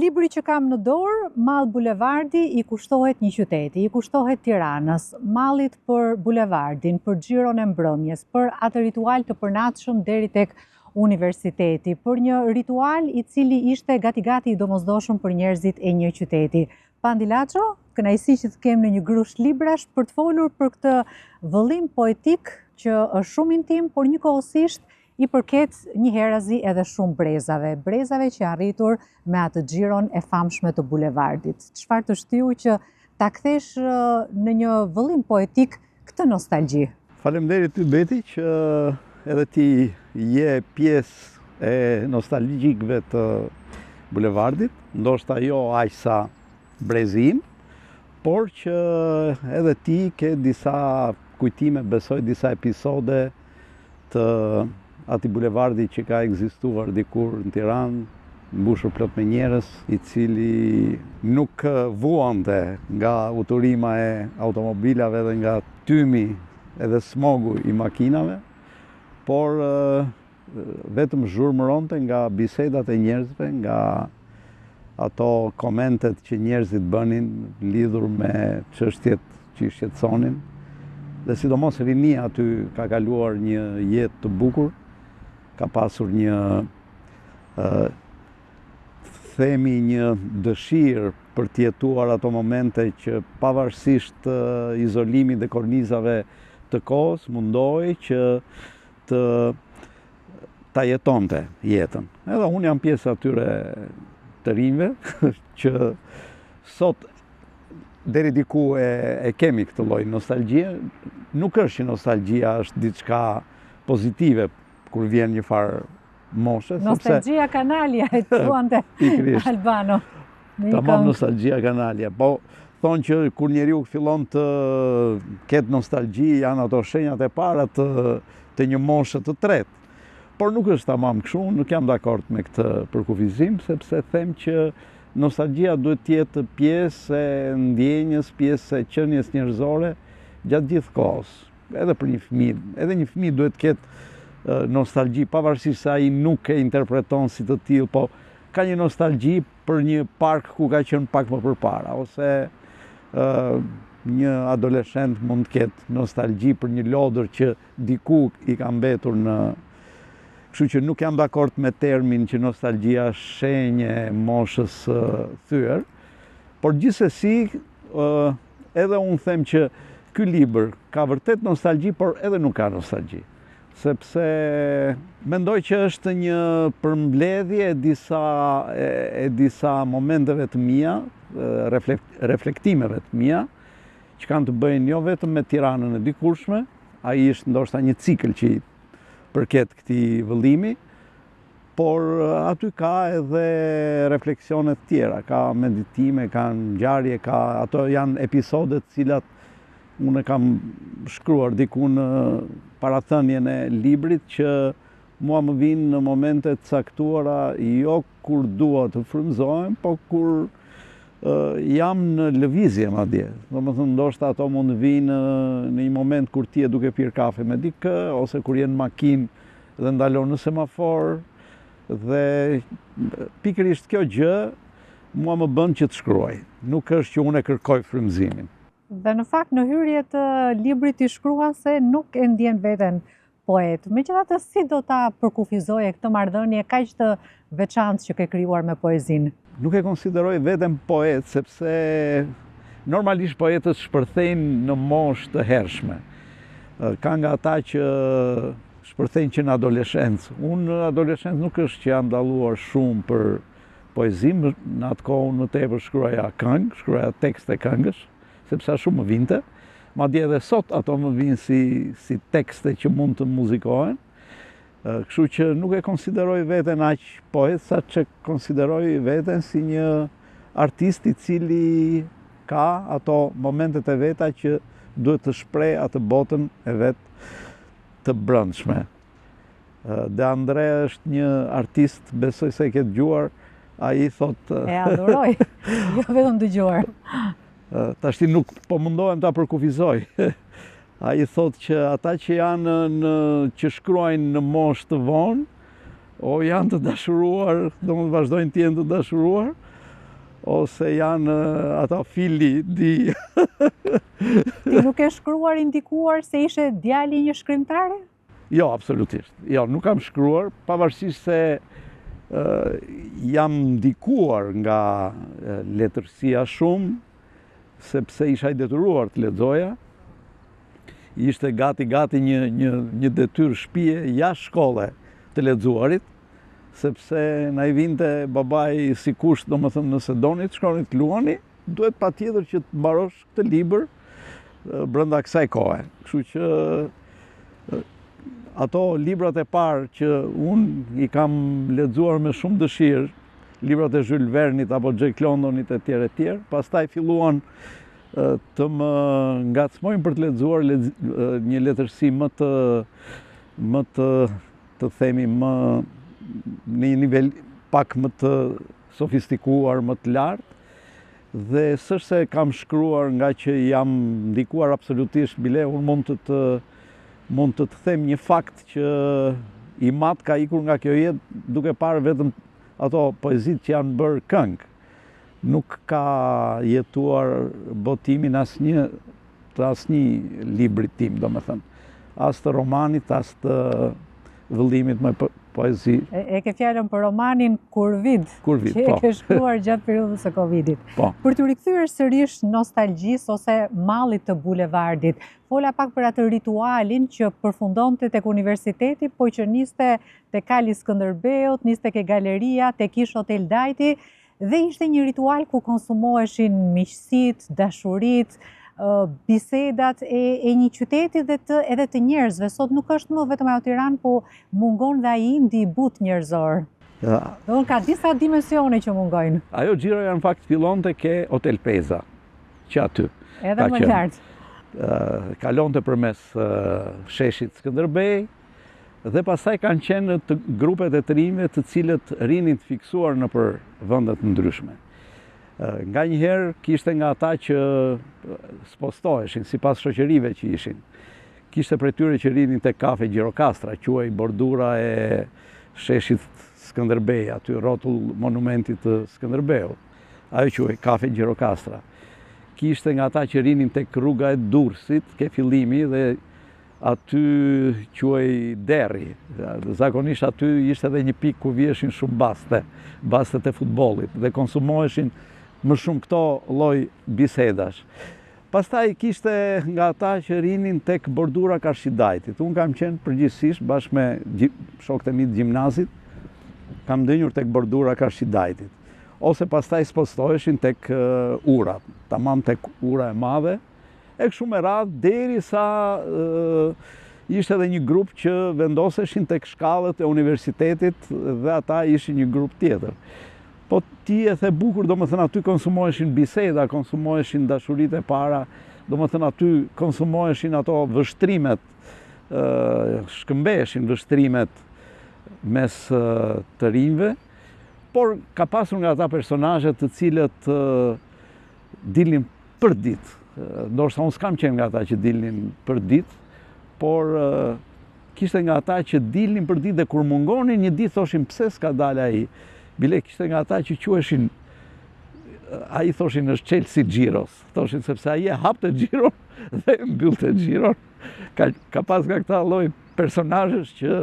libri që kam në dorë, Mall Bulevardi, i kushtohet një qyteti, i kushtohet Tiranës, mallit për bulevardin, për xhiron e mbrëmjes, për atë ritual të përnaçëm deri tek universiteti, për një ritual i cili ishte gati-gati i domosdoshëm për njerëzit e një qyteti. Pandilaço, kënaqësi që të kem në një grusht librash për të folur për këtë vëllim poetik që është shumë intim, por njëkohësisht i përket një herazi edhe shumë brezave që arritur me atë xhiron e famshme të bulevardit. Çfarë të shtyu që ta kthesh në një vëllim poetik këtë nostalgji? Faleminderit ty Beti që edhe ti je pjesë e nostalgjikëve të bulevardit, ndoshta jo aq sa brezi im, por që edhe ti ke disa kujtime, besoj disa episode të ati bulevardi që ka ekzistuar dikur në Tiranë, mbushur plot me njerëz, i cili nuk vuante nga uturima e automobilave dhe nga tymi edhe smogu i makinave, por vetëm zhurmëronte nga bisedat e njerëzve, nga ato komentet që njerëzit bënin lidhur me çështjet që i shqetësonin. Dhe sidomos rinia aty ka kaluar një jetë të bukur, ka pasur një themi një dëshirë për të jetuar ato momente që pavarësisht izolimit dhe kornizave të kohës mundohej që ta jetonte jetën. Edhe unë jam pjesë atyre të rinjve që sot deri diku e kemi këtë lloj nostalgjie. Nuk është që nostalgjia është diçka pozitive kur vjen një farë moshe. Nostalgjia kanalja e thuante Albano. Tamam, nostalgjia kanalja. Po thonë që kur njeriu fillon të ketë nostalgji, janë ato shenjat e para të një moshe të tretë. Por nuk është tamam kështu, nuk jam dakord me këtë përkufizim, sepse them që nostalgjia duhet të jetë pjesë e ndjenjës, pjesë e qenies njerëzore gjatë gjithë kohës. Edhe për një fëmijë, edhe një fëmijë duhet të ketë nostalgji, pavarësisht se ai nuk e interpreton si të tillë, po ka një nostalgji për një park ku ka qenë pak më përpara, ose një adoleshent mund të ketë nostalgji për një lodër që diku i ka mbetur në. Kështu që nuk jam dakord me termin që nostalgjia është shenjë e moshës thyer, por gjithsesi edhe unë them që ky libër ka vërtet nostalgji, por edhe nuk ka nostalgji. Sepse mendoj që është një përmbledhje e disa momenteve të mia, reflektimeve të mia, që kanë të bëjnë jo vetëm me Tiranën e dikurshme, ai është ndoshta një cikël që i përket këtij vëllimi, por aty ka edhe refleksionet tjera, ka meditime, ka ngjarje, ato janë episode të cilat unë kam shkruar diku në parathënien e librit që mua më vinë në momente të caktuara, jo kur dua të frymëzohem, po kur jam në lëvizje madje. Domethënë ndoshta ato mund të vinë në një moment kur ti je duke pirë kafe me dikë, ose kur je në makinë dhe ndalon në semafor, dhe pikërisht kjo gjë mua më bën që të shkruaj. Nuk është që unë e kërkoj frymëzimin. Dhe në fakt në hyrje të librit i shkruan se nuk e ndjen veten poet. Megjithatë, si do ta përkufizoje këtë marrëdhënie kaq të veçantë që ke krijuar me poezinë? Nuk e konsideroj veten poet, sepse normalisht poetët shpërthejnë në moshë të hershme. Ka nga ata që shpërthejnë që në adoleshencë. Unë në adoleshencë nuk është që jam dalluar shumë për poezinë, në atë kohë unë më tepër shkruaja këngë, shkruaja tekste këngësh, sepse shumë më vinte. Madje edhe sot ato më vinë si tekste që mund të muzikohen. Kështu që nuk e konsideroj veten aq poet, sa që konsideroj veten si një artist i cili ka ato momentet e veta që duhet të shpreh atë botën e vet të brendshme. De André është një artist, besoj se e ke dëgjuar, ai thotë e adhuroj, jo vetëm dëgjuar. Tashti nuk po mundohem ta përkufizoj. Ai thotë që ata që janë që shkruajnë në moshë të vonë, o janë të dashuruar, do të vazhdojnë të jenë të dashuruar, ose janë ata fili di. Ti nuk e shkruar indikuar se ishe djali një shkrimtare? Jo, absolutisht. Jo, nuk kam shkruar, pavarësisht se jam ndikuar nga letërsia shumë, sepse isha i detyruar të lexoja. Ishte gati një detyrë shtëpie jashtë shkolle të lexuarit, sepse na i vinte babai si kusht, domethënë nëse doni të shkoni të luani, duhet patjetër që të mbarosh këtë libër brenda kësaj kohe. Kështu që ato librat e parë që unë i kam lexuar me shumë dëshirë, librat e Jules Vernit apo Jack Londonit e tjerë, pastaj filluan të më ngacmojnë për të lexuar një letërsi më të themi në një nivel pak më të sofistikuar, më të lartë, dhe s'është se kam shkruar nga që jam ndikuar absolutisht, bile unë mund të them një fakt që i mat ka ikur nga kjo jetë duke parë vetëm ato poezit që janë bërë këngë. Nuk ka jetuar botimin asnjë libri tim, domethënë. As të romanit, as të vëllimit me poezi. E ke fjalën për romanin Kurvid, që po. E ke shkruar gjatë periudhës së Covidit. Po. Për të rikthyer sërish nostalgjisë ose mallit të bulevardit, fola pak për atë ritualin që përfundonte tek universiteti, po që niste tek Kali Skënderbeut, niste ke galeria, tek Ish Hotel Dajti, dhe ishte një ritual ku konsumoheshin miqësitë, dashuritë, bisedat e një qyteti edhe të njerëzve. Sot nuk është më vetëm ajo Tiranë, po mungon dhe ai indi i butë njerëzor. Do ka disa dimensione që mungojnë. Ajo xhiroja në fakt fillonte ke Hotel Peza, që aty. Edhe më lart. Kalonte përmes sheshit Skënderbej, dhe pastaj kanë qenë të grupet e të rinjve të cilët rinin të fiksuar në për vendet ndryshme. Nga njëherë kishte nga ata që spostoheshin, si pas shoqërive që ishin. Kishte prej tyre që rinin të kafe Gjirokastra, quaj bordura e sheshit Skënderbej, aty rrotull monumentit të Skënderbeut. Ajo quaj kafe Gjirokastra. Kishte nga ata që rinin të rruga e Durrësit, ke fillimi, dhe aty quaj Derri. Zakonisht aty ishte edhe një pikë ku vjeshin shumë bastet e futbollit, dhe konsumoheshin më shumë këto lloj bisedash. Pastaj kishte nga ata që rinin tek bordura Karshidajtit. Unë kam qenë përgjithsisht bashkë me shokët e mi të gjimnazit, kam ndënjur tek bordura Karshidajtit. Ose pastaj spostoheshin tek urat, tamam tek ura e madhe, e kështu me radhë, derisa ishte edhe një grup që vendoseshin tek shkallët e universitetit dhe ata ishin një grup tjetër. Po ti e the bukur, domethënë aty konsumoheshin biseda, konsumoheshin dashuritë e para, domethënë aty konsumoheshin ato vështrimet, shkëmbeheshin vështrimet mes të rinjve, por ka pasur nga ata personazhe të cilët dilnin për ditë. Ndoshta unë s'kam qenë nga ata që dilnin për ditë, por kishte nga ata që dilnin për ditë dhe kur mungonin një ditë thoshin pse s'ka dalë ai. Bile kishte nga ata që quheshin, ai thoshin është Chelsea Xhiros, thoshin sepse ai e hapte Xhiron dhe mbyllte Xhiron. Ka pas nga këta lloj personazhesh që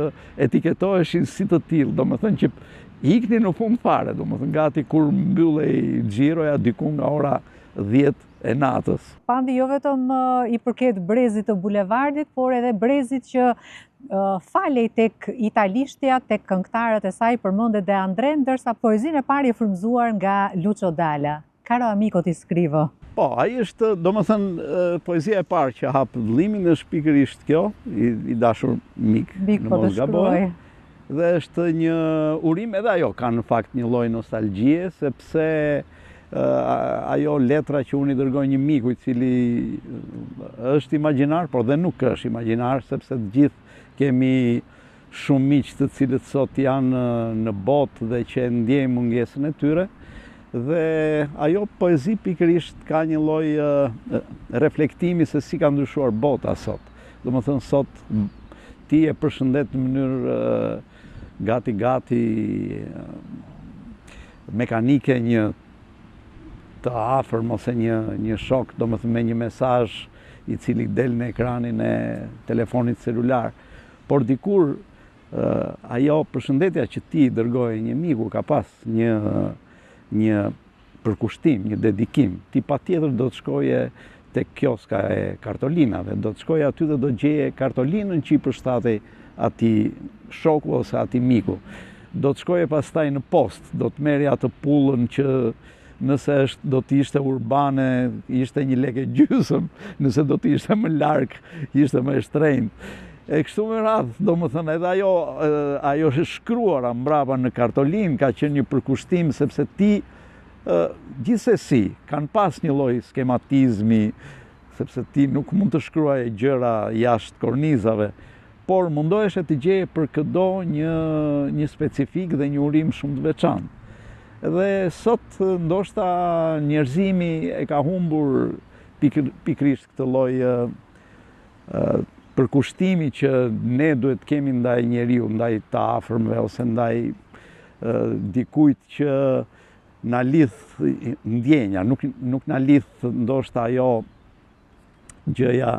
etiketoheshin si të tillë, domethënë që iknin në fund fare, domethënë gati kur mbyllej Xhiroja diku nga ora 10 e natës. Pandi jo vetëm i përket brezit të bulevardit, por edhe brezit që falej tek italishtja, tek këngëtarët e saj, përmendet De André, ndërsa poezinë e parë e frymzuar nga Lucio Dalla. Caro amico ti scrivo. Po, ai është, domethënë, poezia e parë që hap vëllimin është pikërisht kjo, i dashur mik, në mos gaboj. Dhe është një urim, edhe ajo ka në fakt një lloj nostalgjie, sepse ajo letra që unë i dërgoj një miku i cili është imagjinar, por dhe nuk është imagjinar, sepse të gjithë kemi shumë miq të cilët sot janë në botë dhe që ndjejmë mungesën e tyre, dhe ajo poezi pikërisht ka një lloj reflektimi se si ka ndryshuar bota sot. Domethënë sot ti e përshëndet në mënyrë gati mekanike një të afërm ose një shok, domethënë me një mesazh i cili del në ekranin e telefonit celular. Por dikur ajo përshëndetja që ti dërgoje një miku ka pas një përkushtim, një dedikim. Ti patjetër do të shkoje tek kioska e kartolinave, do të shkoje aty dhe do të gjeje kartolinën që i përshtatej atij shoku ose atij miku. Do të shkoje pastaj në post, do të merrje atë pullën që nëse do të ishte urbane, ishte 1 lekë gjysmë, nëse do të ishte më larg, ishte më e shtrenjtë. E kështu me radhë, domethënë edhe ajo shkruara mbrapa në kartolinë ka qenë një përkushtim sepse ti gjithsesi kanë pas një lloj skematizmi, sepse ti nuk mund të shkruaje gjëra jashtë kornizave, por mundoheshe të gjeje për çdo një specifik dhe një urim shumë të veçantë. Dhe sot ndoshta njerëzimi e ka humbur pikërisht këtë lloj përkushtimi që ne duhet kemi ndaj njeriu, ndaj të afërmve ose ndaj dikujt që na lidh ndjenja, nuk na lidh ndoshta ajo gjëja,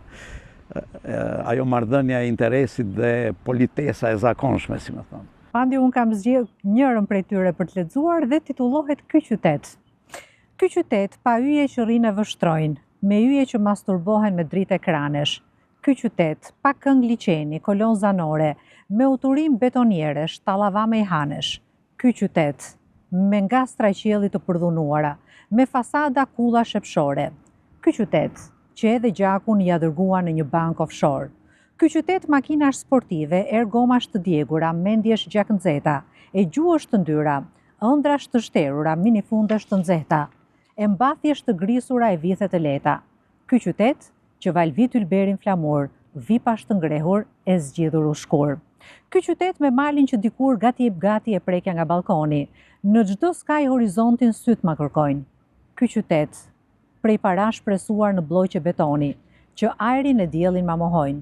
ajo marrëdhënia e interesit dhe politesa e zakonshme, si më thonë. Andi, unë kam zgjedhur njërin prej tyre për të lexuar dhe titullohet Ky qytet. Ky qytet pa yje që rrinë e vështrojnë, me yje që masturbohen me dritë ekranesh. Ky qytet pa këngë liçeni, kolon zanore, me uturim betonieresh, tallavame i hanesh. Ky qytet me ngastra qielli të përdhunuara, me fasada kulla shepshore. Ky qytet që edhe gjakun ja dërguan në një bank offshore. Ky qytet makinash sportive, ergomash të djegura, mendjesh gjaknxeta, e gjuhësh të ndyra, ëndrash të shterura, minifundesh të nxehta, e mbathjesh të grisura e vithe të leta. Ky qytet që valvit ylberin flamur, vipash të ngrehur e zgjidhur u shkur. Ky qytet me malin që dikur gati e prekja nga balkoni, në çdo skaj horizontin syt ma kërkojnë. Ky qytet prej parash presuar në blloqe betoni, që ajrin e diellin ma mohojnë.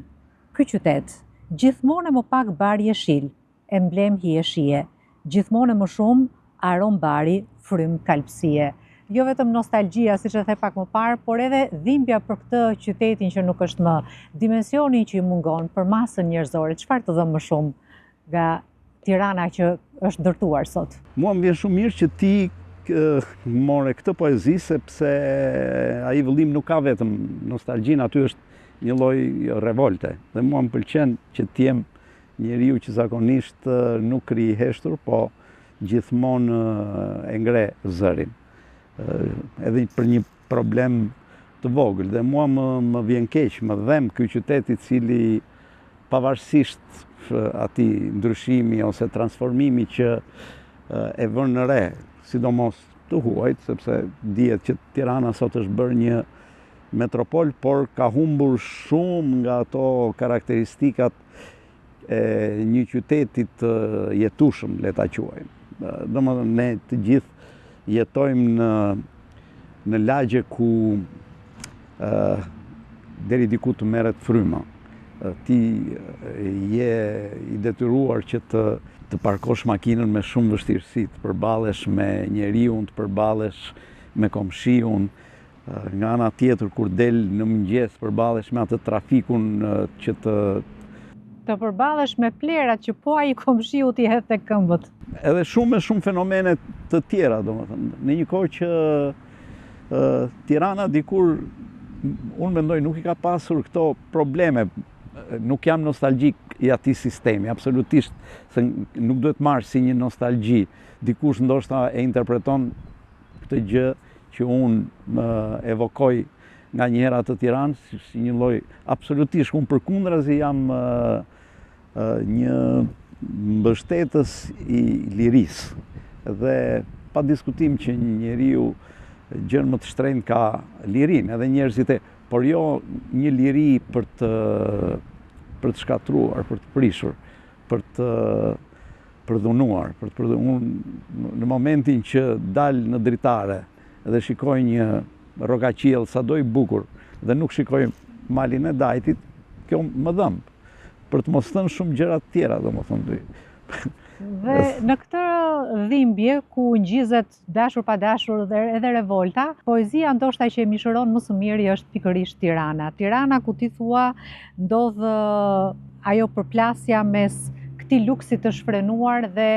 Ky qytet gjithmonë më pak bari jeshil, emblem hieshie, gjithmonë më shumë arom bari, frym kalpsie. Jo vetëm nostalgjia, siç e the pak më parë, por edhe dhimbja për këtë qytetin që nuk është më, dimensioni që i mungon për masën njerëzore. Çfarë të dhëmë më shumë nga Tirana që është ndërtuar sot? Mua më vjen shumë mirë që ti more këtë poezi, sepse ai vëllim nuk ka vetëm nostalgjin, aty është një lloj revolte. Dhe mua më pëlqen që të jem njeriu që zakonisht nuk ri i heshtur, po gjithmonë e ngre zërin. Edhe për një problem të vogël. Dhe mua më vjen keq, më dhem ky qytet i cili pavarësisht atij ndryshimi ose transformimi që e vën në re, sidomos të huajt, sepse dihet që Tirana sot është bërë një metropol, por ka humbur shumë nga ato karakteristikat e një qyteti të jetueshëm, le ta quajmë. Domethënë ne të gjithë jetojmë në lagje ku deri diku të merret fryma. Ti je i detyruar që të parkosh makinën me shumë vështirësi, të përballesh me njeriu, të përballesh me komshiun. Nga ana tjetër, kur del në mëngjes, përballesh me atë trafikun që të përballesh me plerat që po ai komshiu t'i hedh tek këmbët. Edhe shumë fenomene të tjera, domethënë. Në një kohë që Tirana dikur, unë mendoj, nuk i ka pasur këto probleme. Nuk jam nostalgjik i atij sistemi, absolutisht, se nuk duhet marrë si një nostalgji. Dikush ndoshta e interpreton këtë gjë që unë evokoj nga një herë të Tiranës, si një lloj absolutisht, unë përkundrazi jam një mbështetës i lirisë. Dhe pa diskutim që një njeriu gjën më të shtrenjtë ka lirinë, edhe njerëzit por jo një liri për të shkatruar, për të prishur, për të përdhunuar. Në momentin që dal në dritare dhe shikoj një rrogaqiell sado i bukur dhe nuk shikoj malin e dajtit, kjo më dhëmb. Për të mos thënë shumë gjëra të tjera, domethënë. Dhe në këtë dhimbje ku ngjizet dashur pa dashur dhe edhe revolta, poezia ndoshta që e mishëron më së miri është pikërisht Tirana. Tirana ku ti thua ndodh ajo përplasja mes këtij luksit të shfrenuar dhe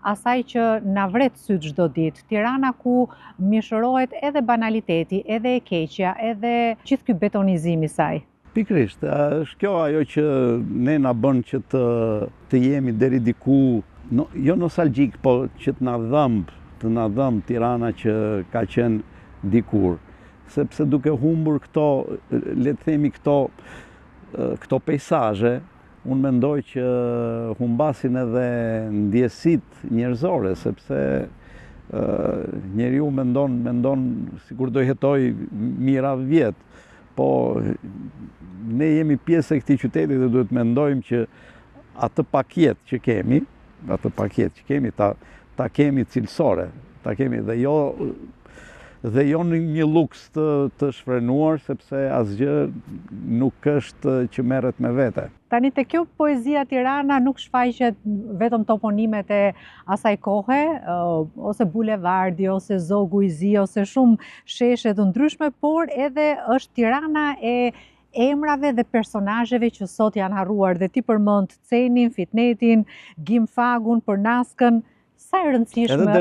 asaj që na vret syt çdo ditë. Tirana ku mishërohet edhe banaliteti, edhe e keqja, edhe gjithë ky betonizim i saj. Pikrisht, është kjo ajo që ne na bën që të jemi deri diku, jo nostalgjik, po që të na dhëmb Tirana që ka qenë dikur. Sepse duke humbur këto, le të themi këto pejsazhe, unë mendoj që humbasin edhe ndjesitë njerëzore, sepse njeriu mendon sikur do jetoj mijëra vjet. Po ne jemi pjesë e këtij qyteti dhe duhet mendojmë që atë pakjet që kemi, ta kemi cilësore, ta kemi dhe jo në një luks të shfrenuar, sepse asgjë nuk është që merret me vete. Tani te kjo poezia Tirana nuk shfaqet vetëm toponimet e asaj kohe, ose bulevardi, ose zogu i zi, ose shumë sheshe të ndryshme, por edhe është Tirana e emrave dhe personazheve që sot janë harruar, dhe ti përmend Cenin, Fitnetin, Gimfagun, Përnaskën. Sa e rëndësishme... Edhe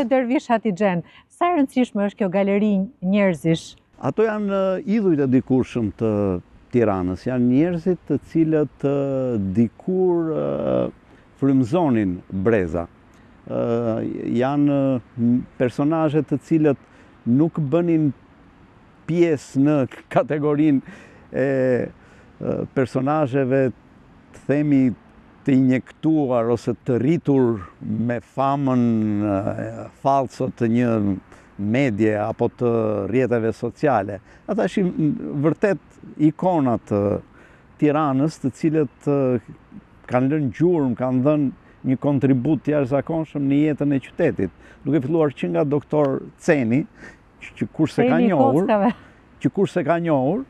Dervish Hatixhen. Sa e rëndësishme është kjo galeri njerëzish? Ato janë idhujt e dikurshëm të Tiranës, janë njerëzit të cilët dikur frymëzonin breza. Janë personazhe të cilët nuk bënin pjesë në kategorinë e personazheve, të themi, të injektuar ose të rritur me famën falso të një medje apo të rrjeteve sociale. Ata ishin vërtet ikona të Tiranës, të cilët kanë lënë gjurmë, kanë dhënë një kontribut të jashtëzakonshëm në jetën e qytetit. Duke filluar që nga doktor Ceni, që kurse ka njohur,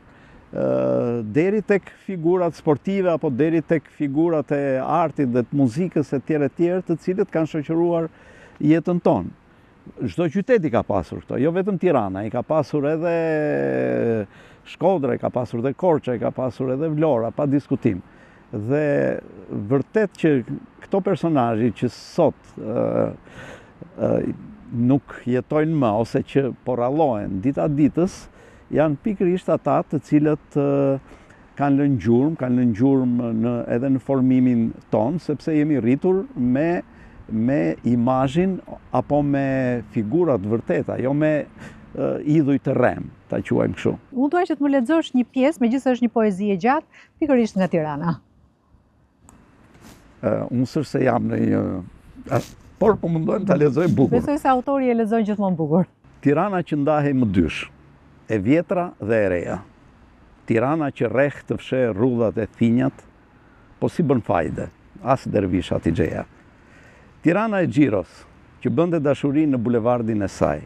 deri tek figurat sportive apo deri tek figurat e artit dhe të muzikës e tjerë të cilët kanë shoqëruar jetën tonë. Çdo qytet i ka pasur këto, jo vetëm Tirana, i ka pasur edhe Shkodra, i ka pasur edhe Korça, i ka pasur edhe Vlora, pa diskutim. Dhe vërtet që këto personazhe që sot nuk jetojnë më, ose që porallohen dita ditës, janë pikërisht ata të cilët kanë lënë gjurmë edhe në formimin tonë, sepse jemi rritur me imazhin apo me figurat vërteta, jo me idhuj të rrem, ta quajmë kështu. Unë dua që të më lexosh një pjesë, megjithëse është një poezi e gjatë, pikërisht nga Tirana. Unë s'është se jam në një... Por po mundohem ta lexoj bukur. Besoj se autori e lexon gjithmonë bukur. Tirana që ndahej më dysh, e vjetra dhe e reja. Tirana që rreh të fshe rrudhat e thinjat, po si bën fajde, as Dervish Hatixheja. Tirana e Xhiros, që bënte dashuri në bulevardin e saj.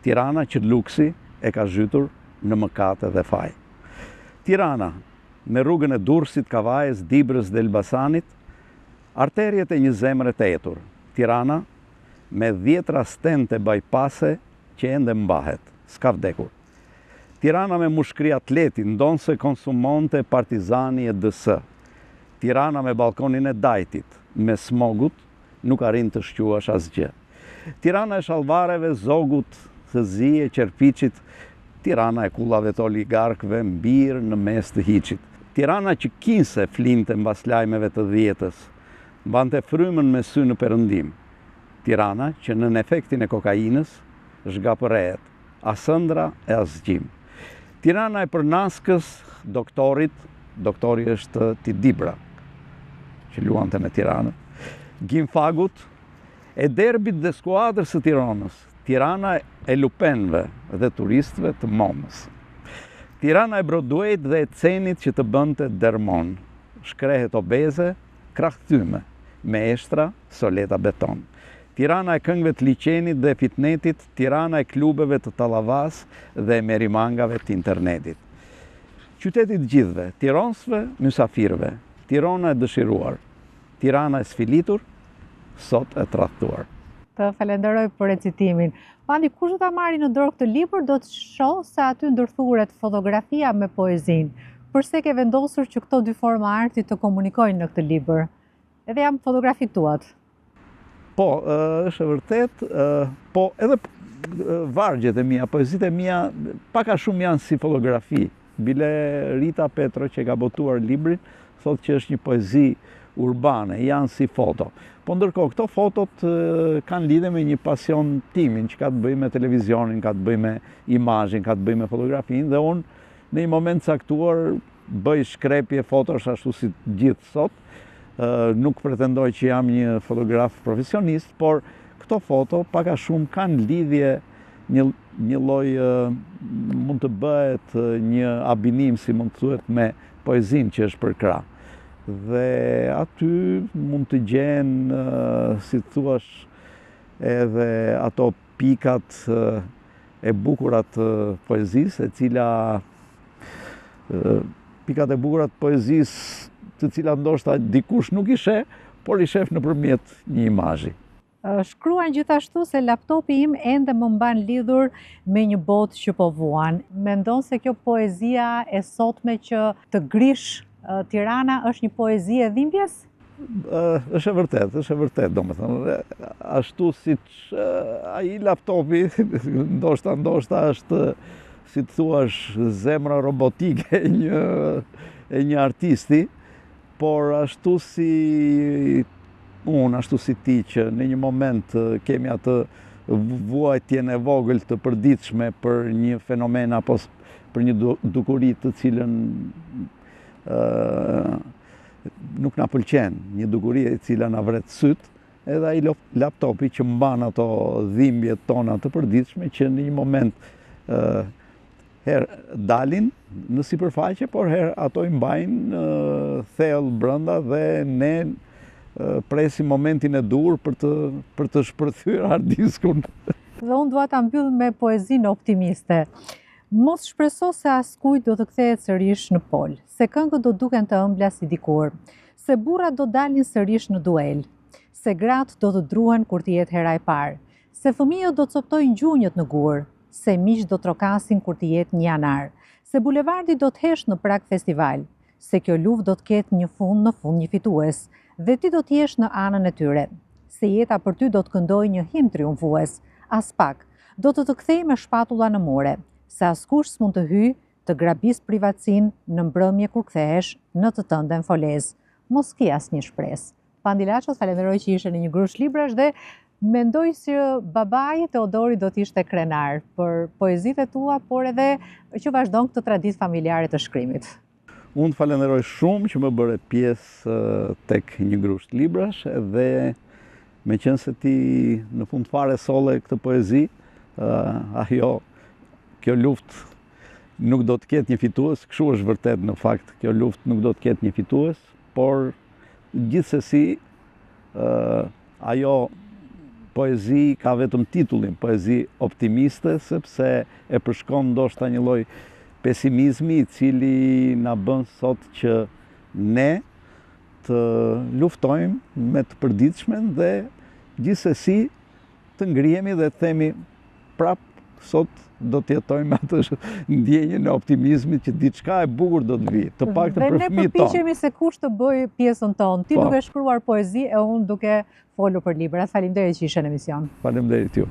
Tirana që luksi e ka zhytur në mëkate dhe faj. Tirana, me rrugën e Durrësit, Kavajës, Dibrës dhe Elbasanit, arterjet e një zemre të etur. Tirana, me 10 stente bypasse që ende mbahet, s'ka vdekur. Tirana me mushkri atleti, ndonse konsumonte Partizani e DS. Tirana me balkonin e Dajtit, me smogut, nuk arrin të shquash asgjë. Tirana e shalvareve, zogut, të zi e qerpiçit. Tirana e kullave të oligarkëve, mbirë në mes të hiçit. Tirana që kinse flinte mbas lajmeve të dhjetës, mbante frymën me sy në perëndim. Tirana që nën efektin e kokainës zhgapërehet, as ëndra e as gjim. Tirana e Përnaskës, doktori është Tidibra, që luante me Tiranën. Gimfagut, e derbit dhe skuadrës së Tiranës. Tirana e lupenëve dhe turistëve të Momës. Tirana e Broadwayt dhe e Cenit që të bënte dermon. Shkrehet obeze, krahthyme, me eshtra, soleta beton. Tirana e këngëve të liqenit dhe fitnetit, Tirana e klubeve të Tallavas dhe merimangave të internetit. Qytetit gjithve, tiransve, mysafirve, Tirana e dëshiruar, Tirana e sfilitur, sot e tradhtuar. Të falenderoj për recitimin. Pandi, kush do ta marrë në dorë këtë libër, do të shohë se aty ndërthuret fotografia me poezinë. Përse ke vendosur që këto dy forma arti të komunikojnë në këtë libër? Edhe jam fotografi tuat. Po, është e vërtet, po edhe vargjet e mia, poezitë e mia, pak a shumë janë si fotografi. Bile Rita Petro, që ka botuar librin, thotë që është një poezi urbane, janë si foto. Po ndërkohë, këto fotot kanë lidhje me një pasion timin, që ka të bëjë me televizionin, ka të bëjë me imazhin, ka të bëjë me fotografinë, dhe unë në një moment caktuar bëj shkrepje fotosh ashtu si gjithë sot. Nuk pretendoj që jam një fotograf profesionist, por këto foto pak a shumë kanë lidhje një lloj, mund të bëhet një abinim, si mund të thuhet, me poezinë që është për krah. Dhe aty mund të gjenë, si të thuash, edhe ato pikat e bukura të poezisë, pikat e bukura të poezisë, të cilat ndoshta dikush nuk i sheh, por i shef nëpërmjet një imazhi. Shkruan gjithashtu se laptopi im ende më mban lidhur me një botë që po vuan. Mendon se kjo poezia e sotme që të grish Tirana është një poezi e dhimbjes? Është e vërtet, domethënë. Ashtu siç ai laptopi, ndoshta është, si të thuash, zemra robotike e një artisti, por ashtu si unë, ashtu si ti, që në një moment kemi atë vuajtjen e vogël të përditshme për një fenomen apo për një dukuri të cilën nuk na pëlqen, një dukuri e cila na vret syt, edhe ai laptopi që mban ato dhimbjet tona të përditshme, që në një moment herë dalin në sipërfaqe, por herë ato i mbajnë thellë brenda dhe ne presim momentin e dur për të shpërthyer hard diskun. Dhe unë dua ta mbyll me poezinë optimiste. Mos shpreso se askujt do të kthehet sërish në pol, se këngët do duken të ëmbla si dikur, se burrat do dalin sërish në duel, se gratë do të druhen kur të jetë hera e parë, se fëmijët do të coptojnë gjunjët në gur, se miq do trokasin kur të jetë një janar, se bulevardi do të hesht në prag festival, se kjo luftë do të ketë një fund një fitues, dhe ti do të jesh në anën e tyre, se jeta për ty do të këndojë një himn triumfues, as pak, do të kthejë me shpatulla në more, se askush s'mund të hyjë të grabis privatsin në mbrëmje kur kthehesh në të tënden folez. Mos ki asnjë shpresë. Pandi Laços, falenderoj që ishe në një grush librash dhe mendoj se babai Teodori do të ishte krenar për poezitë tua, por edhe që vazhdon këtë traditë familjare të shkrimit. Unë falenderoj shumë që më bëre pjesë tek një grush librash, dhe me qenë se ti në fund fare solle këtë poezi, kjo luftë nuk do të ketë një fitues, kështu është vërtet në fakt, kjo luftë nuk do të ketë një fitues, por gjithsesi ajo poezi ka vetëm titullin, poezi optimiste, sepse e përshkon ndoshta një lloj pesimizmi i cili na bën sot që ne të luftojmë me të përditshmen dhe gjithsesi të ngrihemi dhe të themi prap sot do të jetojmë atë ndjenjën e optimizmit që diçka e bukur do të vijë, të paktën për fëmijët tonë. Dhe ne përpiqemi se kush të bëjë pjesën tonë. Ti duke shkruar poezi e unë duke folur për libra. Faleminderit që ishe në emision. Faleminderit ju.